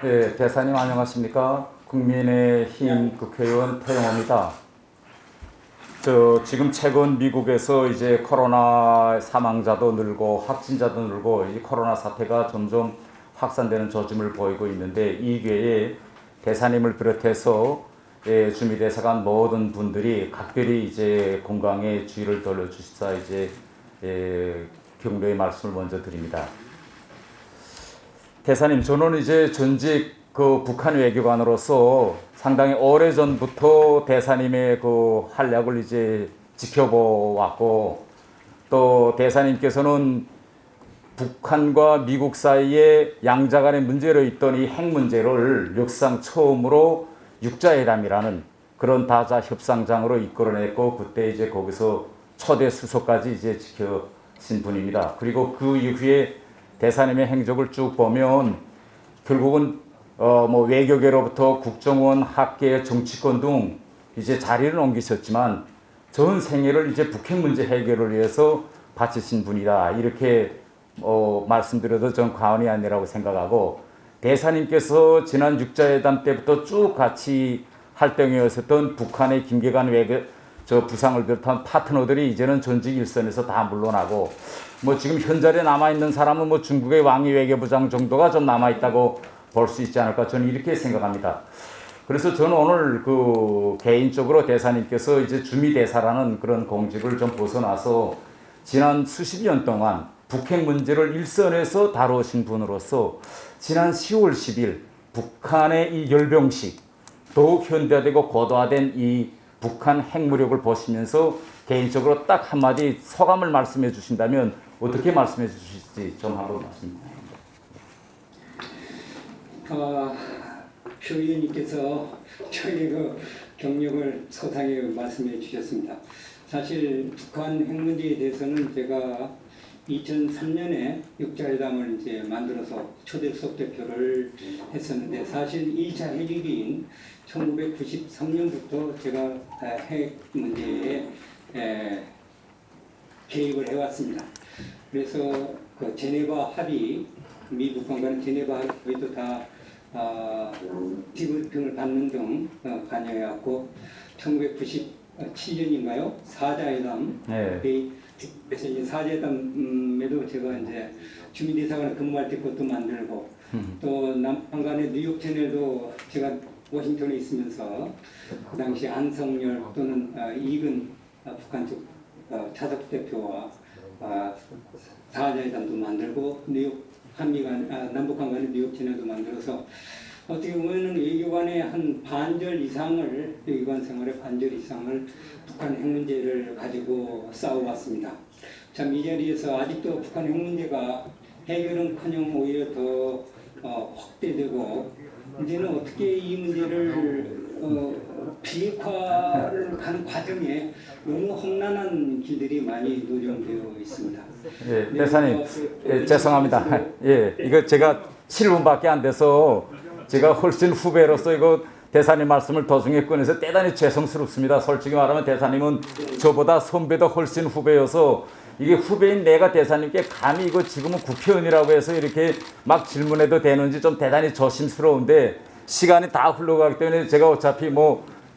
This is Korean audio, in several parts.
네, 대사님 안녕하십니까? 국민의힘 국회의원 태영호입니다. 지금 최근 미국에서 이제 코로나 사망자도 늘고 확진자도 늘고 이 코로나 사태가 점점 확산되는 조짐을 보이고 있는데 이 기회에 대사님을 비롯해서 주미대사관 모든 분들이 각별히 이제 건강에 주의를 돌려주시사 이제 격려의 말씀을 먼저 드립니다. 대사님, 저는 이제 전직 북한 외교관으로서 상당히 오래전부터 대사님의 활약을 이제 지켜보았고, 또 대사님께서는 북한과 미국 사이에 양자 간의 문제로 있던 이 핵 문제를 역사상 처음으로 육자회담이라는 그런 다자 협상장으로 이끌어냈고, 그때 이제 거기서 초대 수석까지 이제 지켜신 분입니다. 그리고 그 이후에 대사님의 행적을 쭉 보면 결국은 외교계로부터 국정원, 학계, 정치권 등 이제 자리를 옮기셨지만 전 생애를 이제 북핵 문제 해결을 위해서 바치신 분이다. 이렇게 말씀드려도 전 과언이 아니라고 생각하고, 대사님께서 지난 육자회담 때부터 쭉 같이 활동해왔었던 북한의 김계관 부상을 비롯한 파트너들이 이제는 전직 일선에서 다 물러나고, 지금 현자리에 남아있는 사람은 중국의 왕이 외교부장 정도가 좀 남아있다고 볼 수 있지 않을까, 저는 이렇게 생각합니다. 그래서 저는 오늘 개인적으로 대사님께서 이제 주미대사라는 그런 공직을 좀 벗어나서 지난 수십 년 동안 북핵 문제를 일선에서 다루신 분으로서 지난 10월 10일 북한의 이 열병식, 더욱 현대화되고 고도화된 이 북한 핵무력을 보시면서 개인적으로 딱 한마디 소감을 말씀해 주신다면 어떻게 말씀해 주실지 좀 한번 말씀해 주십시오. 표 의원님께서 저희 경력을 소상히 말씀해 주셨습니다. 사실 북한 핵 문제에 대해서는 제가 2003년에 육자회담을 이제 만들어서 초대 수석 대표를 했었는데, 사실 2차 핵위기인 1993년부터 제가 핵 문제에 개입을 해왔습니다. 그래서 제네바 합의, 미북한 간의 제네바 합의도 다 디브리핑을 받는 등 관여해왔고, 1997년인가요? 사자회담. 네. 그래서 이제 사자회담에도 제가 이제 주미대사관에 근무할 때 그것도 만들고, 또 남북한 간의 뉴욕 채널도 제가 워싱턴에 있으면서 그 당시 안성열 또는 이근 북한 쪽 차석 대표와 사자회담도 만들고, 뉴욕 남북한 간의 뉴욕 채널도 만들어서 어떻게 보면은 외교관의 한 반절 이상을, 외교관 생활의 반절 이상을 북한 핵 문제를 가지고 싸워왔습니다. 참 이 자리에서 아직도 북한 핵 문제가 해결은커녕 오히려 더 확대되고, 이제는 어떻게 이 문제를 비핵화를 가는 과정에 너무 험난한 길들이 많이 노정되어 있습니다. 예, 대사님, 죄송합니다. 예, 이거 제가 7분밖에 안 돼서 제가 훨씬 후배로서 이거 대사님 말씀을 도중에 꺼내서 대단히 죄송스럽습니다. 솔직히 말하면 대사님은 저보다 선배도 훨씬 후배여서 이게 후배인 내가 대사님께 감히 이거 지금은 국회의원이라고 해서 이렇게 막 질문해도 되는지 좀 대단히 조심스러운데, 시간이 다 흘러가기 때문에 제가 어차피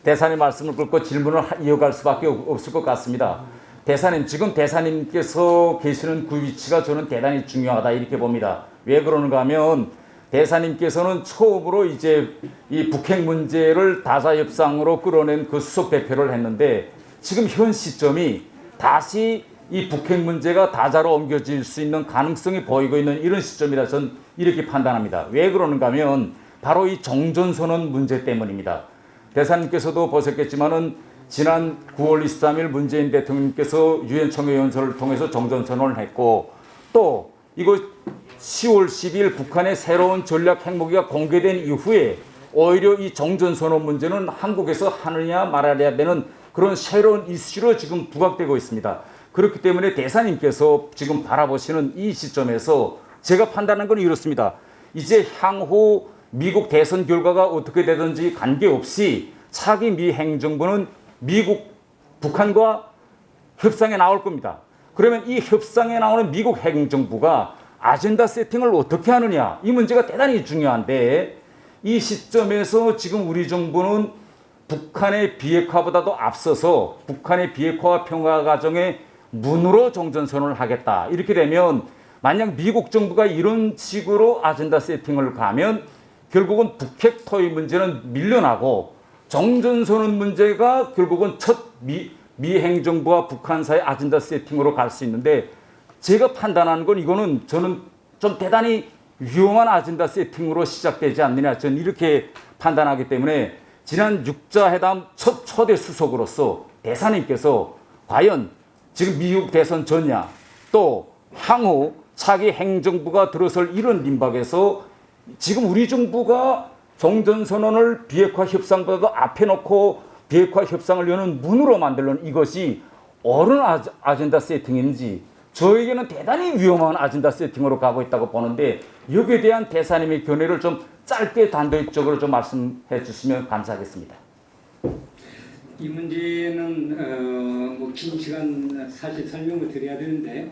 대사님 말씀을 끊고 질문을 이어갈 수밖에 없을 것 같습니다. 대사님, 지금 대사님께서 계시는 그 위치가 저는 대단히 중요하다 이렇게 봅니다. 왜 그러는가 하면 대사님께서는 처음으로 이제 이 북핵 문제를 다자 협상으로 끌어낸 그 수석 대표를 했는데, 지금 현 시점이 다시 이 북핵 문제가 다자로 옮겨질 수 있는 가능성이 보이고 있는 이런 시점이라 저는 이렇게 판단합니다. 왜 그러는가 하면 바로 이 종전선언 문제 때문입니다. 대사님께서도 보셨겠지만은 지난 9월 23일 문재인 대통령께서 유엔 총회 연설을 통해서 종전선언을 했고, 또 이거 10월 10일 북한의 새로운 전략 핵무기가 공개된 이후에 오히려 이 종전선언 문제는 한국에서 하느냐 말아야 되는 그런 새로운 이슈로 지금 부각되고 있습니다. 그렇기 때문에 대사님께서 지금 바라보시는 이 시점에서 제가 판단하는 건 이렇습니다. 이제 향후 미국 대선 결과가 어떻게 되든지 관계없이 차기 미 행정부는 북한과 협상에 나올 겁니다. 그러면 이 협상에 나오는 미국 행정부가 아젠다 세팅을 어떻게 하느냐, 이 문제가 대단히 중요한데, 이 시점에서 지금 우리 정부는 북한의 비핵화보다도 앞서서 북한의 비핵화 평화 과정의 문으로 종전선언을 하겠다. 이렇게 되면 만약 미국 정부가 이런 식으로 아젠다 세팅을 가면 결국은 북핵 토의 문제는 밀려나고 종전선언 문제가 결국은 첫 미 행정부와 북한 사이 아젠다 세팅으로 갈 수 있는데 제가 판단하는 건 이거는 저는 좀 대단히 위험한 아젠다 세팅으로 시작되지 않느냐 저는 이렇게 판단하기 때문에 지난 6자 회담 첫 초대 수석으로서 대사님께서 과연 지금 미국 대선 전야 또 향후 차기 행정부가 들어설 이런 임박에서 지금 우리 정부가 종전선언을 비핵화 협상보다도 앞에 놓고 비핵화 협상을 여는 문으로 만들는 이것이 옳은 아젠다 세팅인지 저에게는 대단히 위험한 아젠다 세팅으로 가고 있다고 보는데 여기에 대한 대사님의 견해를 좀 짧게 단도직적으로 좀 말씀해 주시면 감사하겠습니다. 이 문제는 뭐 긴 시간 사실 설명을 드려야 되는데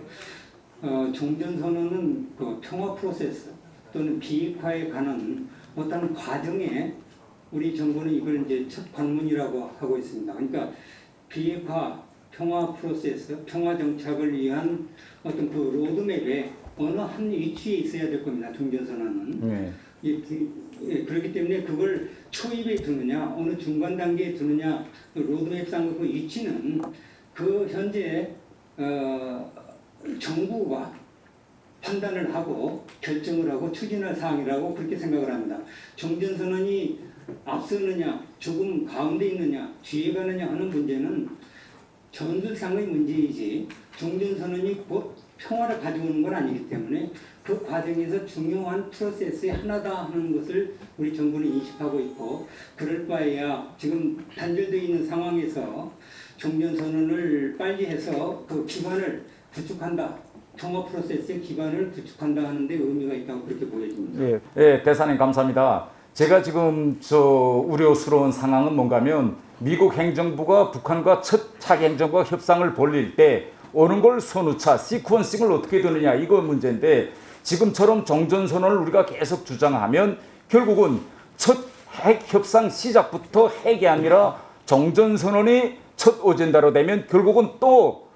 종전선언은 그 평화 프로세스 또는 비핵화에 관한 어떤 과정에 우리 정부는 이걸 이제 첫 관문이라고 하고 있습니다. 그러니까 비핵화, 평화 프로세스, 평화 정착을 위한 어떤 그 로드맵에 어느 한 위치에 있어야 될 겁니다. 종전선언은. 그렇기 때문에 그걸 초입에 두느냐, 어느 중간 단계에 두느냐, 로드맵상 그 위치는 그 현재 정부가 판단을 하고 결정을 하고 추진할 사항이라고 그렇게 생각을 합니다. 종전선언이 앞서느냐, 조금 가운데 있느냐, 뒤에 가느냐 하는 문제는 전술상의 문제이지 종전선언이 곧 평화를 가져오는 건 아니기 때문에 그 과정에서 중요한 프로세스의 하나다 하는 것을 우리 정부는 인식하고 있고 그럴 바에야 지금 단절되어 있는 상황에서 종전선언을 빨리 해서 그 기반을 구축한다. 평화 프로세스의 기반을 구축한다 하는데 의미가 있다고 그렇게 보여집니다. 예, 대사님 감사합니다. 제가 지금 우려스러운 상황은 뭔가면 미국 행정부가 북한과 첫 차기 행정부가 협상을 벌릴 때 어느 걸 선우차, 시퀀싱을 어떻게 두느냐 이거 문제인데 지금처럼 종전선언을 우리가 계속 주장하면 결국은 첫 핵 협상 시작부터 핵이 아니라 종전선언이 첫 어젠다로 되면 결국은 또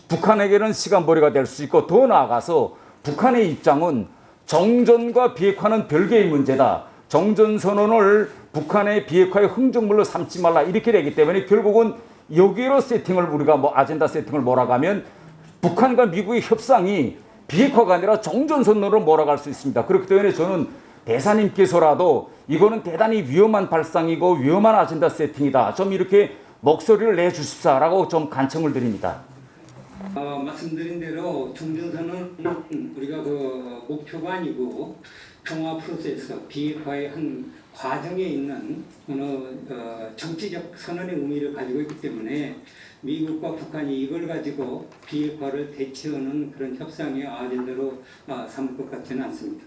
북한에게는 시간벌이가 될 수 있고 더 나아가서 북한의 입장은 종전과 비핵화는 별개의 문제다. 종전선언을 북한의 비핵화의 흥정물로 삼지 말라 이렇게 되기 때문에 결국은 여기로 세팅을 우리가 뭐 아젠다 세팅을 몰아가면 북한과 미국의 협상이 비핵화가 아니라 종전선언으로 몰아갈 수 있습니다. 그렇기 때문에 저는 대사님께서라도 이거는 대단히 위험한 발상이고 위험한 아젠다 세팅이다. 좀 이렇게 목소리를 내주십사라고 좀 간청을 드립니다. 말씀드린 대로 종전선언은 우리가 그 목표가 아니고 평화 프로세스, 비핵화의 한 과정에 있는 어느 정치적 선언의 의미를 가지고 있기 때문에 미국과 북한이 이걸 가지고 비핵화를 대체하는 그런 협상의 아젠다로 삼을 것 같지는 않습니다.